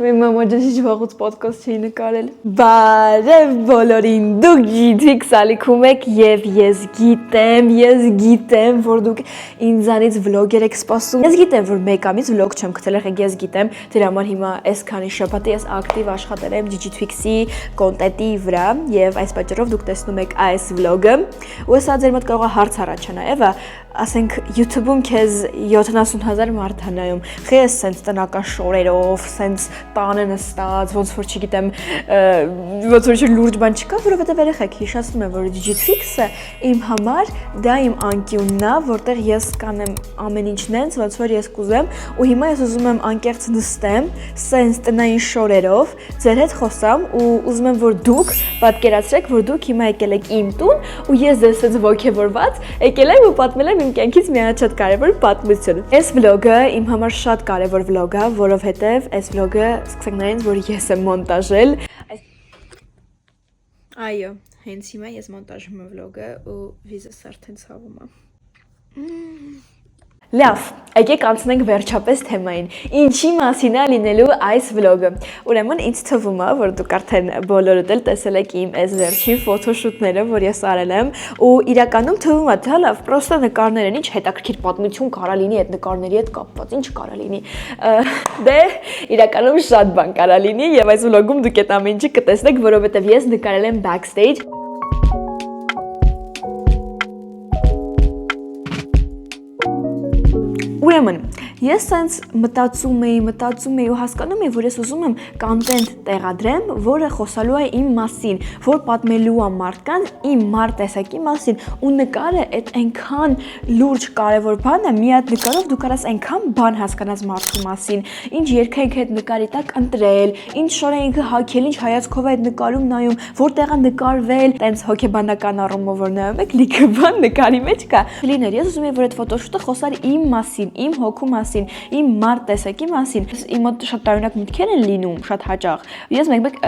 Մամոջի վաղուց podcast չի նկարել։ Բարև բոլորին, դուք GTX ալիքում եք եւ ես գիտեմ, որ դուք ինձանից vlogger եք սպասում։ Ես գիտեմ, որ մեկ ամիս vlog չեմ գտել, ես գիտեմ, դրա համար հիմա այսքանի շաբաթը ես ակտիվ աշխատել եմ GTX-ի կոնտենտի վրա եւ այս պատճառով դուք տեսնում եք այս vlog-ը։ Ու սա ձեր մոտ կարող է հարց առաջանա, Էվա, ասենք YouTube-ում քեզ 70000 մարդ հանայում։ Խես sense տնական շորերով, sense տանը նստած, ոնց որ չգիտեմ, ոնց որ լուրջ բան չկա, որովհետև երեխեք հիշեցնում եմ, որ Digitfix-ը իմ համար դա իմ անկյունն է, որտեղ ես կանեմ ամեն ինչն ենց, ոնց որ ես կուզեմ, ու հիմա ես ուզում եմ անկեղծ նստեմ, sense տնային շորերով, ձեր հետ խոսամ ու ուզում եմ, որ դուք պատկերացրեք, որ դուք հիմա եկել եք իմ տուն ու ես ձեզ հետ ոգևորված եկել եմ ու պատմել եմ իմ կյանքից մի հատ շատ կարևոր պատմություն։ Այս vlog-ը իմ համար շատ կարևոր vlog է, որովհետև այս vlog-ը սկսենք նայենք, որ ես եմ մոնտաժել։ Այո, հենց հիմա ես մոնտաժում եմ vlog-ը ու վիզս արդեն ցավում է։ Լավ, եկեք անցնենք վերջապես թեմային։ Ինչի մասին է լինելու այս vlog-ը։ Ուրեմն ինձ թվում է, որ դուք արդեն բոլորդ էլ տեսել եք իմ այս վերջի ֆոտոշուտները, որ ես արել եմ, ու իրականում թվում է, դա լավ, պրոստը նկարներ են, ինչ հետաքրքիր պատմություն կարա լինի այդ նկարների հետ կապված, ինչ կարա լինի։ Դե իրականում շատ բան կարա լինի, եւ այս vlog-ում դուք այդ ամեն ինչը կտեսնեք, որովհետեւ ես նկարել եմ backstage։ Ուրեմն, ես սենց մտածում էի ու հասկանում էի, որ ես ուզում եմ կոնտենտ տեղադրեմ, որը խոսալու է իմ մասին, որ պատմելու է մարդկանց իմ մարդ տեսակի մասին, ու նկարը այդ այնքան լուրջ կարևոր բան է, մի հատ նկարով դու կարաս այնքան բան հասկանաս մարդու մասին, ինչ երգենք այդ նկարի տակ ընտրել, ինչ շոր է ինքը հագել, ինչ հայացքով է այդ նկարում նայում, որտեղ է նկարվել, տենց հոգեբանական առումով որ նայում եք, լիքը բան նկարի մեջ կա։ Լիներ, ես ուզում եմ, որ այդ ֆոտոշուտը խոսար իմ մասին, իմ հոգու մասին, իմ մարդ տեսակի մասին։ Իմ մոտ շատ տարօրինակ մտքեր են լինում, շատ հաճախ։ Ես մեկ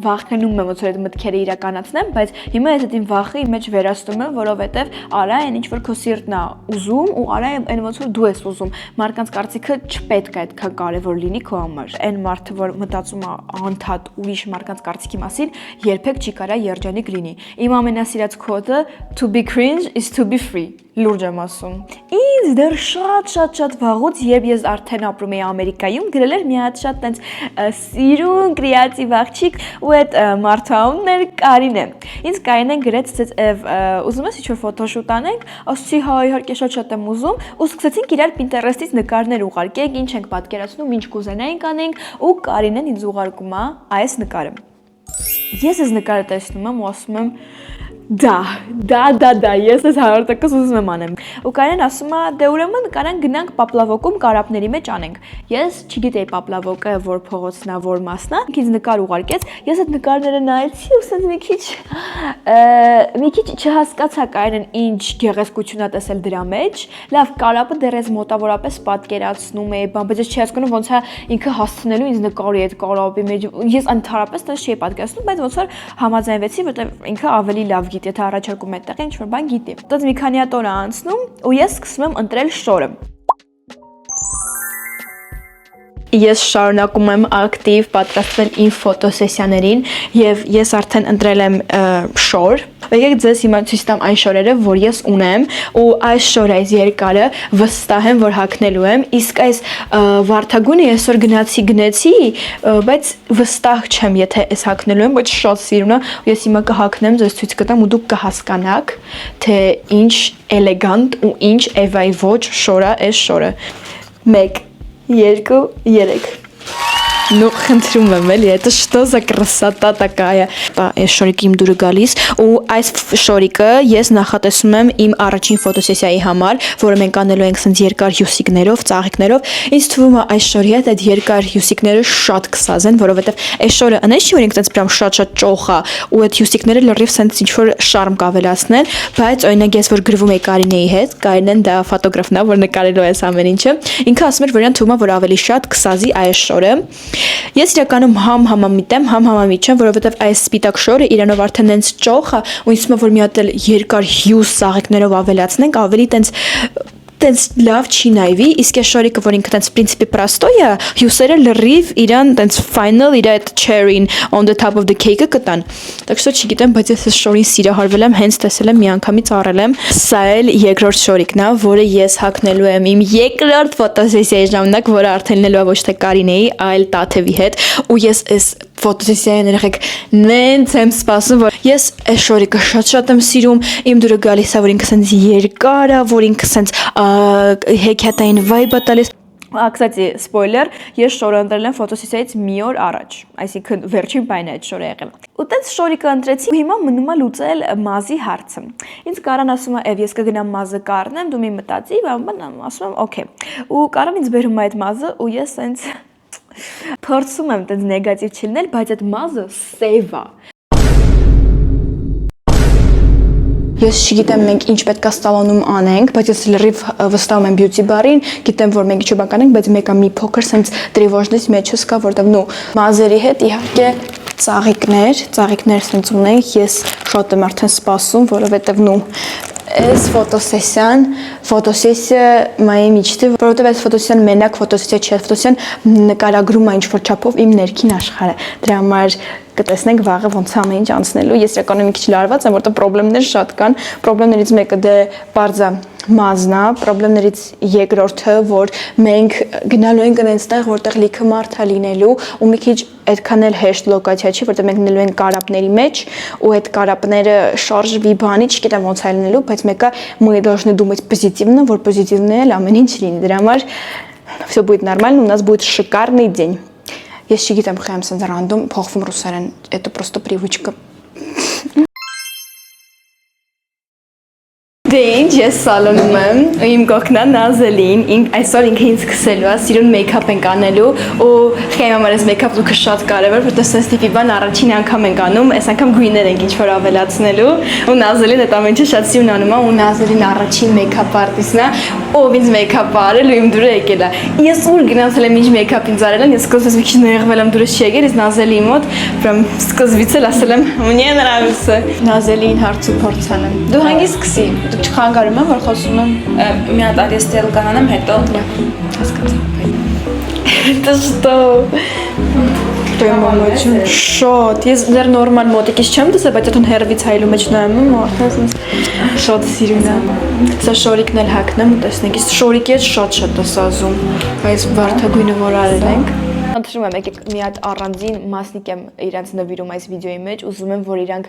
վախենում եմ, ոնց որ այդ մտքերը իրականացնեմ, բայց հիմա ես այդ իմ վախը իմ մեջ վերացնում եմ, որովհետև արա այն ինչ որ քո սիրտն է ուզում ու արա այն ոնց որ դու ես ուզում։ Մարդկանց կարծիքը չպետք է այդքան կարևոր լինի քո համար։ Այն մարդը, որ մտածում է անդադ ուրիշ մարդկանց կարծիքի մասին, երբեք չի կարա երջանիկ լինի։ Իմ ամենասիրած quote-ը to be cringe is to be free։ Լուրջ եմ ասում։ Ինձ դեռ շատ վաղուց, երբ ես արդեն ապրում էի Ամերիկայում, գրել էր մի հատ շատ տենց սիրուն կրեատիվ աղջիկ ու այդ մարդուհանն էր Կարինե։ Ինձ Կարինեն գրեց, ուզում ես ինչ-որ ֆոտոշուտ անենք, ասացի հա իհարկե շատ եմ ուզում, ու սկսեցինք իրար Pinterest-ից նկարներ ուղարկել, ինչ ենք պատկերացնում, ինչ կուզենայինք անենք, ու Կարինեն ինձ ուղարկում է այս նկարը։ Ես այս նկարը տեսնում եմ ու ասում եմ դա, ես այս 100% ուզում եմ անեմ։ Ու Կարեն ասում է, դե ուրեմն կարան գնանք Պապլավոկում կարապների մեջ անենք։ Ես չգիտեի Պապլավոկը որ փողոցն է, որ մասն է, ինձ նկար ուղարկեց, ես այդ նկարները նայեցի ու ասենց մի քիչ չհասկացա Կարենն ինչ գեղեցկություն է տեսել դրա մեջ։ Լավ, կարապը դեռ ես մոտավորապես պատկերացնում էի, բայց ես չի հասկանում ոնց է ինքը հասցնելու ինձ նկարի այդ կարապի մեջ։ Ես ընդհանրապես դա չի պատկերացնում, բայց ոնց որ համաձայնվեցի, որտեղ ինքը ավելի լավ եթե առաջարկում է տեղ ինչ-որ բան գիտի։ Դից մի քանի հատ օր է անցնում ու ես սկսում եմ ընտրել շորը։ Ես շարունակում եմ ակտիվ պատրաստվել իմ ֆոտոսեսիաներին եւ ես արդեն ընտրել եմ շոր։ Եկեք ձեզ հիմա ցույց տամ այն շորերը, որ ես ունեմ, ու այս շորը, այս երկարը վստահ եմ, որ հագնելու եմ, իսկ այս վարդագույնը ես որ գնացի, բայց վստահ չեմ, եթե այս հագնելու եմ, բայց շատ սիրուն է, ու ես հիմա կհագնեմ, ձեզ ցույց կտամ ու դուք կհասկանաք, թե ինչ էլեգանտ ու ինչ Էվայի ոչ շոր է այս շորը։ 1 2 3 Ну, խնդրում եմ էլի, это что за красота такая։ Այս շորիկը իմ դուրը գալիս ու այս շորիկը ես նախատեսում եմ իմ առաջին ֆոտոսեսիայի համար, որը մենք անելու ենք սենց երկար հյուսիկներով, ծաղիկներով։ Ինձ թվում է այս շորի հետ այդ երկար հյուսիկները շատ կսազեն, որովհետև այս շորը անես չի որ ինքը սենց պրամ շատ ճոխ է ու այդ հյուսիկները լրիվ սենց ինչ որ շարմ կավելացնեն, բայց օրինակ ես որ գրվում էի Կարինեի հետ, Կարինեն դա ֆոտոգրաֆն է, որ նկարելու է այս ամեն ինչը, ինքը ասում էր, որ իրան թվում է, որ ավելի շատ կսազի այս շորը։ Ես իրականում համամիտ եմ, համամիտ չեմ, որովհետև այս սպիտակ շորը իրանով արդեն հենց ճոխ է ու ինձ թվում է, որ մի հատ էլ երկար հյուս ծաղիկներով ավելացնենք, ավելի տենց տենց լավ չի նայվի, իսկ այս շորիկը, որ ինքը տենց принципе простое, հյուսերը լրիվ իրան տենց final իր այդ cherry on the top of the cake-ը կտան։ Так что չգիտեմ, բայց ես այս շորին սիրահարվել եմ, հենց տեսել եմ, միանգամից առել եմ։ Սա էլ երկրորդ շորիկն է, որը ես հագնելու եմ իմ երկրորդ ֆոտոսեսիայի ժամանակ, որը արդեն լինելու է ոչ թե Կարինեի, այլ Տաթևի հետ, ու ես այս ֆոտոսեսիային երեխեք նենց եմ սպասում, որ ես այս շորիկը շատ եմ սիրում, իմ դուրը գալիս է, որ ինքը սենց երկար է, որ ինքը սենց հեքիաթային vibe-ը տալիս։ Կստати, սպոյլեր, ես շորը ընտրել եմ ֆոտոսեսիայից մի օր առաջ, այսինքն վերջին պայնը այդ շորը եղել։ Ու տենց շորիկը ընտրեցի, ու հիմա մնում է լուծել մազի հարցը։ Ինձ Կարան ասում է, «Եվ ես կգնամ մազը կառնեմ, դու մի մտածի», բան ասում եմ, «Okay»։ Ու Կարան ինձ բերում է այդ մազը, ու ես սենց փորձում եմ տենց նեգատիվ չլինել, բայց այդ մազը սև է։ Ես չգիտեմ մենք ինչ պետք է ստալոնում անենք, բայց ես լրիվ վստահում եմ beauty bar-ին, գիտեմ որ մենք ինչ բան կանենք, բայց մեկը մի փոքր sense տրիվոժնից մեջս կա, որտեղ նո մազերի հետ իհարկե ծաղիկներ sense ունենք, ես շատ եմ արդեն սպասում, որովհետև նո այս ֆոտոսեսիա մայի միջտի, որովհետև այս ֆոտոսեսիան մենակ ֆոտոսեսիա չի, ֆոտոսեսիան նկարագրում է ինչ-որ չափով իմ ներքին աշխարհը։ Դրա համար կտեսնենք վաղը ոնց ամեն ինչ անցնելու։ Ես իրականում մի քիչ լարված եմ, որտեղ խնդիրներ շատ կան։ Խնդիրներից մեկը դե բարձա մազն է, խնդիրներից երկրորդը, որ մենք գնալու ենք այնտեղ, որտեղ լիքը մարդ է լինելու, ու մի քիչ այդքան էլ հեշտ լոկացիա չի, որտեղ մենք լինելու ենք կարապների մեջ, ու այդ կարապները շարժվի բանի, չգիտեմ ոնց է լինելու, բայց մեկը мы должны думать позитивно, որ позитивно էլ ամեն ինչ լինի։ Դրա համար все будет нормально, у нас будет шикарный день. Ես չգիտեմ խեմ սենց ռանդոմ փոխվում ռուսերեն, это просто привычка. Դե ինչ ես սալոնում եմ, իմ կողքնա Նազելին, այսօր ինքը ինձ սկսելու է, սիրուն մեյքափ ենք անելու, ու խեմ համար այս մեյքափ լուքը շատ կարևոր, որտեղ սենց տիպի բան առաջին անգամ ենք անում, այս անգամ գույներ ենք ինչ-որ ավելացնելու, ու Նազելին այդ ամեն ինչը շատ սիրուն անում է, ու Նազելին առաջին մեյքափ արտիստն է, ով ինձ մեյքափ արել ու իմ դուրը եկել է։ Ես ուր գնացել եմ ինչ մեյքափ ինձ արել են, ես սկզբից մի քիչ նեղվել եմ դուրս չեկել, ես Նազելի մոտ, прям սկզբից էլ ասել եմ, мне нравится։ Նազելին հարց ու փորձան եմ։ Դու հանգիստ սկսի, դու չխանգարում եմ, որ խոսում եմ։ Մի հատ արիստել կանանեմ, հետո Հասկացա։ Это что? Մամաչուն շատ, ես դեռ նորմալ մոտիկից չեմ դասել, բայց այդուն հերվից հայլու մեջ նայում եմ, ու արդեն շատ սիրուն է։ Սա շորիկն էլ հագնեմ ու տեսնենք, իսկ շորիկի հետ շատ է սազում, այս վարդագույնը որ արել ենք։ Ընտրում եմ եկեք մի հատ առանձին մասնիկ եմ իրանց նվիրում այս վիդեոյի մեջ, ուզում եմ որ իրանք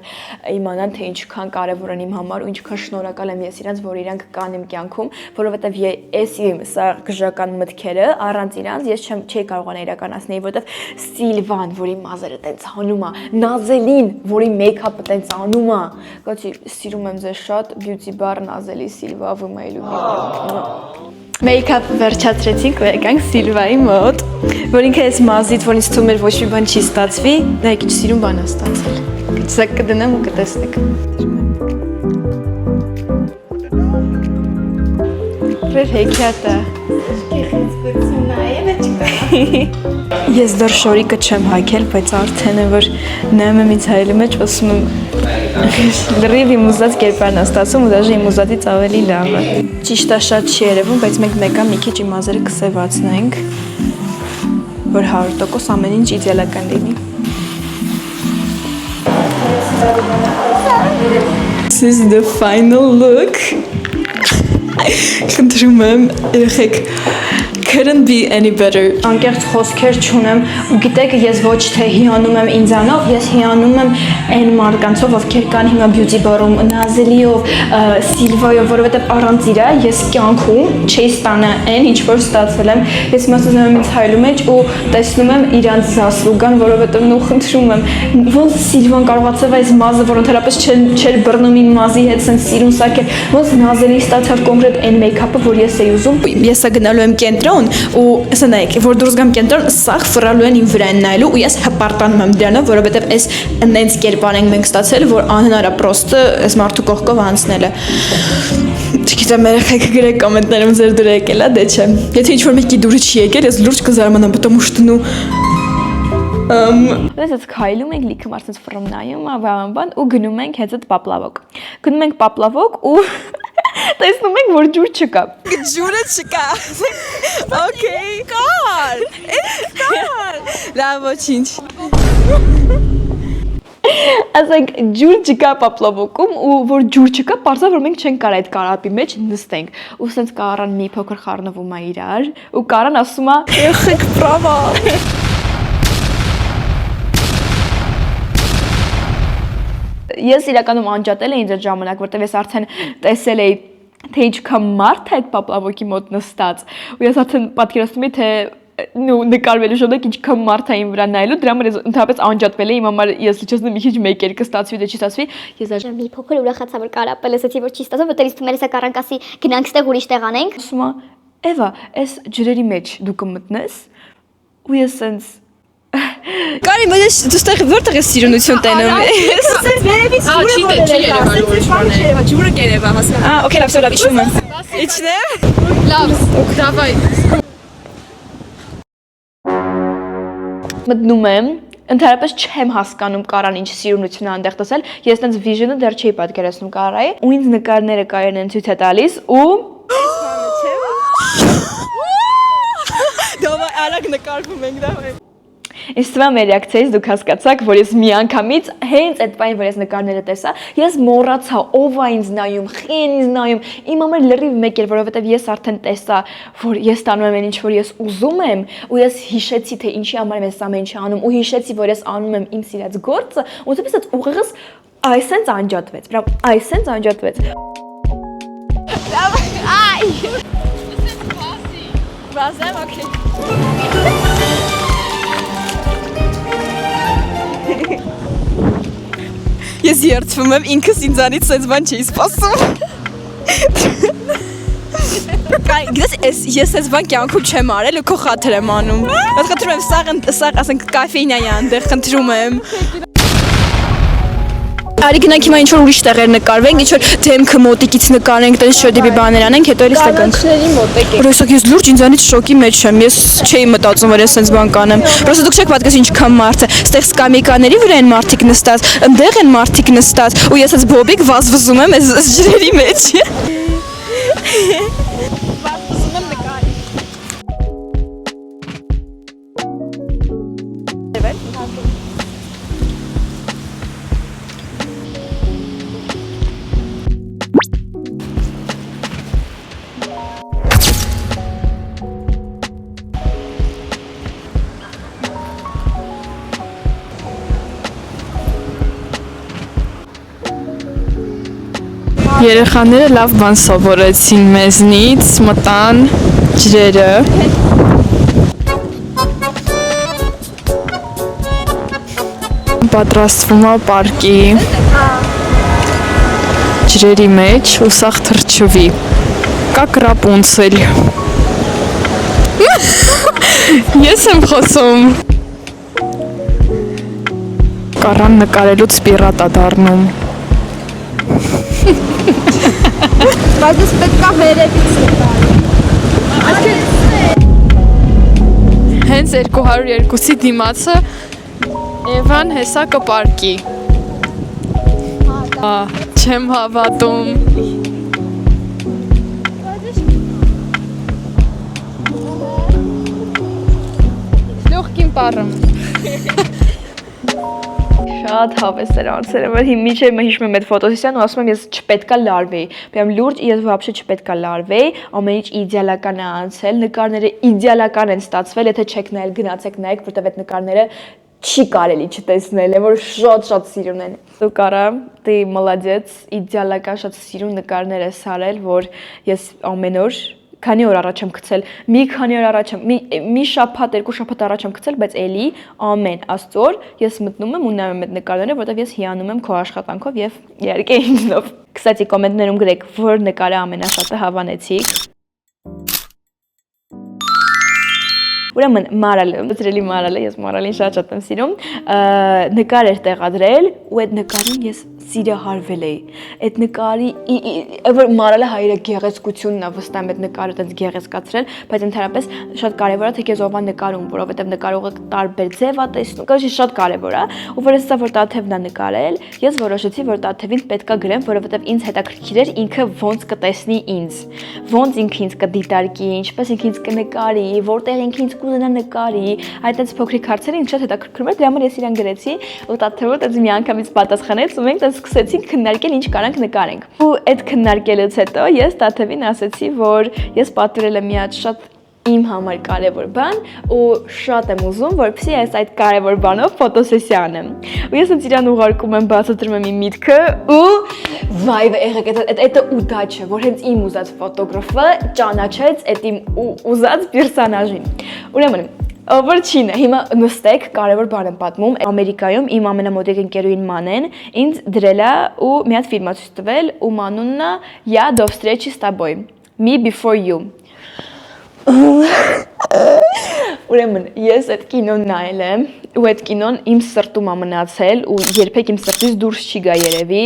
իմանան թե ինչքան կարևոր են իմ համար ու ինչքան շնորհակալ եմ ես իրանց որ իրանք կան իմ կյանքում, որովհետև ես իմ սա գժական մտքերը առանց իրանց ես չէի կարողանա իրականացնել, որովհետև Սիլվան, որի մազերը տենց անում է, Նազելին, որի մեյքափը տենց անում է, կոչի սիրում եմ ձեզ շատ, beauty bar Նազելի Սիլվա վմայլու Մեյքափ վերջացրեցինք, վերեկանք Սիլվայի մոտ, որ ինքը այս մազից, որ ինձ թվում էր ոչ մի բան չի ստացվի, նա եկիչ սիրուն բան է ստացել։ Սա կդնեմ ու կտեսնեք։ Վեր հեքիաթը։ Ես դեռ շորիկը չեմ հագել, բայց արդեն է, որ նայում եմ ինձ հայելու մեջ, ասում եմ լրիվ իմ ուզած կերպարն է ստացում ու դաժե իմ ուզածից ավելի լավ է։ Ճիշտ է շատ չի երևում, բայց մենք մեկա մի քիչ իմ մազերը կսևացնենք, որ 100% ամեն ինչ իդեալական լինի։ This is the final look. Խնդրում եմ, երեխեք, couldn't be any better. Անկեղծ խոսքեր չունեմ ու գիտեք ես ոչ թե հիանում եմ ինձանով, ես հիանում եմ այն մարդկանցով, ովքեր կան հիմա beauty bar-ում, Նազելիով, Սիլվայով, որովհետև առանց իրա ես կյանքում չէի ստանա այն ինչ որ ստացել եմ։ Ես մասում եմ ինձ հայելու մեջ ու տեսնում եմ իրանց զասլուգան, որովհետև նո խնդրում եմ, ոնց Սիլվան կարողացավ այս մազը, որ ընդհանրապես չէր բռնում իմ մազի հետ, սենց սիրուն սակել, ոնց Նազելի ստացավ կոնկրետ այն մեյքափը, որ ես էի ուզում։ Ես գնալու եմ կենտրոն ու ասա նայեք, որ դուրս գամ կենտրոն, սաղ ֆռալու են իմ վրան նայելու ու ես հպարտանում եմ դրանով, որովհետև այս նենց կերպար ենք մենք ստացել, որ անհնար է պրոստը այս մարդու կողքով անցնելը։ Չգիտեմ, երեխեք գրեք կոմենտներում ձեր դուրը եկել է, դե չէ։ Եթե ինչ-որ մեկի դուրը չի եկել, ես լուրջ կզարմանամ, потому что ну Դες քայլում ենք լիքը մարդից ֆռում նայում, բան ու գնում ենք հեծդ պապլավոկ։ Գնում ենք պապլավոկ ու Տեսնում ենք, որ ջուր չկա։ Ջուրը չկա։ Okay, կար։ Կար։ Լավ ոչինչ։ Ասենք ջուր չկա պապլավոկում ու որ ջուր չկա, պարզա որ մենք չենք կարող այդ կարապի մեջ նստենք։ Ու սենց կարան մի փոքր խառնվում է իրար ու կարան ասում է Եղեք բրավա։ Ես իրականում անջատել էի ինձ այդ ժամանակ, որտեղ ես արդեն տեսել էի թե ինչքան մարդ է այդ պապլավոկի մոտ նստած ու ես արդեն պատկերացնում էի թե նկարվելու ժամանակ ինչքան մարդ է իմ վրա նայելու դրա համար ես ընդհանրապես անջատվել էի իմ համար ես լիճացնում մի քիչ մեկ կստացվի դե չի ստացվի ես Ջա մի փոքր ուրախացա որ կարապել ասացի որ չի ստացվում որտեղ իսկ մերսա կարանք ասի գնանք ստեղ ուրիշ տեղ անենք ասում է Էվա այս ջրերի մեջ դու կմտնես ու ես սենց Կարի մենես դուստեղ որտեղ ես սիրունություն տենում ես Ջուրը կերևա հասա։ Okay, լավ, լավ, իջնում եմ Իջնեմ։ Լավ, դավայ։ մտնում եմ ընդհանրապես չեմ հասկանում կարան ինչ սիրունություն է այնտեղ տեսել ես տենց վիժնը դեռ չէի պատկերացնում կարայի ու ինձ նկարները կարեն են ցույց է տալիս ու Դավայ արագ նկարվում ենք դավայ։ Ինձ թվում է մեր ռեակցիայից դուք հասկացաք, որ ես միանգամից հենց այդ բանը, որ ես նկարները տեսա, ես մոռացա ով է ինձ նայում, խին ինձ նայում, իմ համար լրիվ մեկ էր, որովհետև ես արդեն տեսա, որ ես տանում եմ այն ինչ որ ես ուզում եմ, ու ես հիշեցի թե ինչի համար եմ ես ամեն ինչ անում, ու հիշեցի, որ ես անում եմ իմ սիրած գործը, ու դեպս այդ ուղեղս այսենց անջատվեց, բրավ, այսենց անջատվեց։ Բազեմ, okay։ Ես երդվում եմ ինքս ինձանից սենց բան չի սպասում։ Գիտես, ես սենց բան կյանքում չեմ արել ու քո խաթր եմ անում։ Ոնց խնդրում եմ, սաղ ասենք կաֆեինա է այնտեղ, խնդրում եմ։ Արի գնանք հիմա ինչ-որ ուրիշ տեղեր նկարվենք, ինչ-որ դեմքը մոտիկից նկարենք, տենց շոդիբի բաներ անենք, հետո էլի ստեղ գանք։ Որովհետև ես լուրջ ինձանից շոկի մեջ եմ, ես չէի մտածում, որ ես սենց բան կանեմ։ Պրոստը դուք չեք պատկերացնում ինչքան մարդ է։ Ստեղ սկամեկաների վրա են մարդիկ նստած, ընդեղ են մարդիկ նստած, ու ես այս բոբիկ վազվզում եմ այս ջրերի մեջ։ Երեխաները լավ բան սովորեցին մեզնից, մտան ջրերը։ Պատրաստվում է պարկի ջրերի մեջ ու սաղ թռչվի։ Как Ռապունցել։ Ես եմ խոսում։ Կարան նկարելուց պիրատ է դառնում։ բայց պետք է վերևից Հենց 202-ի դիմացը Էվան հեսա կպարկի։ Չեմ հավատում։ Լյոխկին պարում։ Շատ հավես էր անցել, որ մինչև հիշում եմ այդ ֆոտոսեսիան ու ասում եմ ես չպետքա լարվեի։ Պրям լուրջ ես вообще չպետքա լարվեի, ամեն ինչ իդեալական է անցել, նկարները իդեալական են ստացվել, եթե չեք նայել գնացեք նայեք, որտեղ այդ նկարները չի կարելի չտեսնել, որ շատ սիրուն են։ Դու կարա, դե մոլодец, իդեալական շատ սիրուն նկարներ ես արել, որ ես ամեն օր քանի օր առաջ եմ գցել, մի քանի օր առաջ եմ, մի շաբաթ, երկու շաբաթ առաջ եմ գցել, բայց էլի ամեն աստծոր ես մտնում եմ ու նայում եմ այդ նկարները, որտեղ ես հիանում եմ քո աշխատանքով եւ իհարկե ինձնով։ Կստացի կոմենտներում գրեք, որ նկարը ամենաշատը հավանեցիք։ Ուրեմն Մարալը, ծրելի Մարալը, ես Մարալին շատ եմ սիրում, նկար էր տեղադրել ու այդ նկարին ես սիրահարվել էի։ Այդ նկարի որ Մարալը հայրը գեղեցկությունն է վստահ այդ նկարը այդպես գեղեցկացրել, բայց ընդհանրապես շատ կարևոր է թե քեզ ով է նկարում, որովհետև նկարողը տարբեր ձև է տեսնում, կոչի շատ կարևոր է, ու որ հեսա որ Տաթևն է նկարել, ես որոշեցի որ Տաթևին պետքա գրեմ, որովհետև ինձ հետաքրքիր էր ինքը ոնց կտեսնի ինձ, ոնց ինքը ինձ կդիտարկի, ինչպես ինքը ինձ կնկարի, որտեղ ինքը ինձ կուզենա նկարի, այդպես փոքրիկ հարցերը ինձ շատ հետաքրքրում էր, դրա համար ես իրան գրեցի, ու Տաթևը դες մի անգամից պատասխանեց, ու մենք դες սկսեցինք քննարկել ինչ կարանք նկարենք։ Ու այդ քննարկելուց հետո ես Տաթևին ասեցի, որ ես պատվիրել եմ մի հատ շատ իմ համար կարևոր բան ու շատ եմ ուզում, որպեսզի ես այդ կարևոր բանով ֆոտոսեսիա անեմ։ Ու ես ինձ իրան ուղարկում եմ, բացատրում եմ իմ միտքը ու վայ եղեք, это удача, որ հենց իմ ուզած ֆոտոգրաֆը ճանաչեց այդ իմ ուզած պերսոնաժին։ Ուրեմն Վերջինը, հիմա նստեք, կարևոր բան եմ պատմում։ Ամերիկայում իմ ամենամոտիկ ընկերուհին Մանեն ինձ դրել է ու մի հատ ֆիլմ ցույց տվել, ում անունն է Я до встречи с тобой, Me Before You։ Ուրեմն ես այդ կինոն նայել եմ ու այդ կինոն իմ сырտում է մնացել ու երբեք իմ սրտից դուրս չի գա երևի։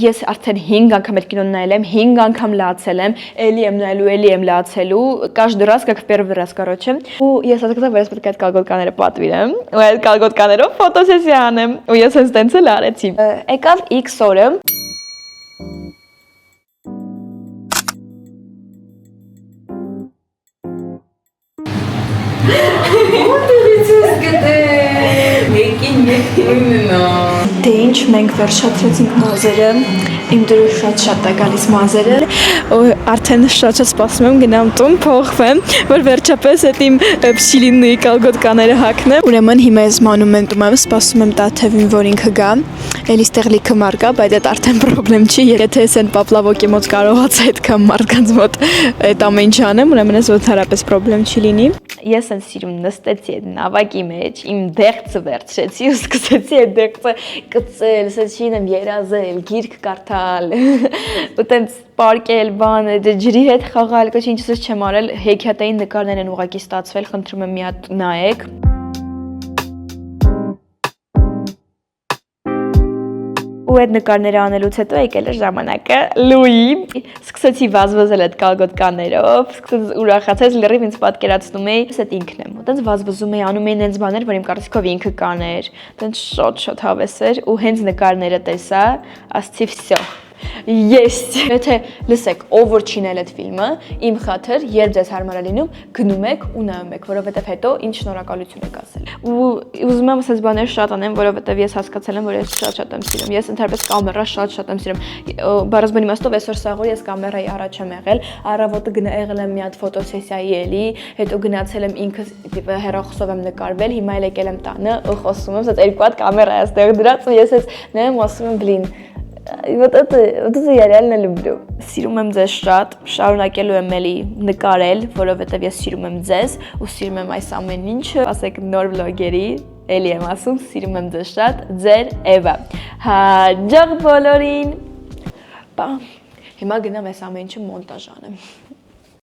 Ես արդեն 5 անգամ այդ կինոն նայել եմ, 5 անգամ լացել եմ, էլի եմ նայելու, էլի եմ լացելու, каждый раз как в первый раз, короче։ Ու ես ասացի, որ ես պետք է այդ կալգոտկաները պատվիրեմ, ու այդ կալգոտկաներով ֆոտոսեսիա անեմ, ու ես հենց տենց էլ արեցի։ Եկավ X օրը Դե ինչ մենք վերջացրեցինք մազերը, իմ դուրս շատ է գալիս մազերը, ու արդեն շատ սպասում եմ գնամ տուն, փոխվեմ, որ վերջապես այդ իմ փշիլինի կալգոտկաները հագնեմ։ Ուրեմն հիմա ես մանումենտում եմ, սպասում եմ Տաթևին, որ ինքը գա։ Էլի ստեղ լիքը մարդ կա, բայց այդ արդեն խնդրեմ չի, եթե ես այն պապլավոկի մոտ կարողացա այդքան մարդկանց մոտ այդ ամեն ինչ անեմ, ուրեմն ես ոթարապես խնդրեմ չի լինի։ Ես այն սիրում նստեցի այդ նավակի մեջ, իմ դեղցը վերցրեցի ու սկսեցի այդ դեղցը կծել, ասեցին եմ երազել, գիրք կարդալ, ու տենց պարկել, բան, ջրի հետ խաղալ, ոչ ինչ չեմ արել, հեքիաթային նկարներ են ուղղակի ստացվել, խնդրում եմ մի հատ նայեք։ Ու այդ նկարները անելուց հետո եկել է ժամանակը Լուի, սկսեցի վազվզել այդ կալգոտկաներով, սկսեց ուրախացած լրիվ ինձ պատկերացնում էի, ես ինքն եմ, ու տենց վազվզում էի, անում էի նենց բաներ, որ իմ կարծիքով ինքը կաներ, տենց շատ հավես էր, ու հենց նկարները տեսա, ասացի վсё Есть։ Եթե լսեք, ով որ չինել այդ ֆիլմը, իմ խաթր, երբ ձեզ հարմար է լինում, գնում եք ու նայում եք, որովհետև հետո ինչ շնորհակալություն եք ասել։ Ու ուզում եմ ասած բաներ շատ անեմ, որովհետև ես հասկացել եմ, որ ես շատ եմ սիրում։ Ես ընդհանրապես կամերա շատ եմ սիրում։ Բառազբան իմաստով այսօր սաղոր ես կամերայի առաջ եմ եղել, առավոտը եղել եմ մի հատ ֆոտոսեսիայի էլի, հետո գնացել եմ ինքս տիպը հեռախոսով եմ նկարվել, հիմա էլ եկել եմ տանը ու խոսում եմ, ասած երկու հատ կամերա է ստեղ դրած ու ես ես նայում ասում եմ, բլին Вот это я реально люблю։ Սիրում եմ ձեզ շատ, շարունակելու եմ էլի նկարել, որովհետև ես սիրում եմ ձեզ ու սիրում եմ այս ամեն ինչը։ Ասեք նոր վլոգերի, էլի եմ ասում, սիրում եմ ձեզ շատ, ձեր Էվա։ Հաջող բոլորին։ Հիմա գնամ այս ամեն ինչը մոնտաժ անեմ։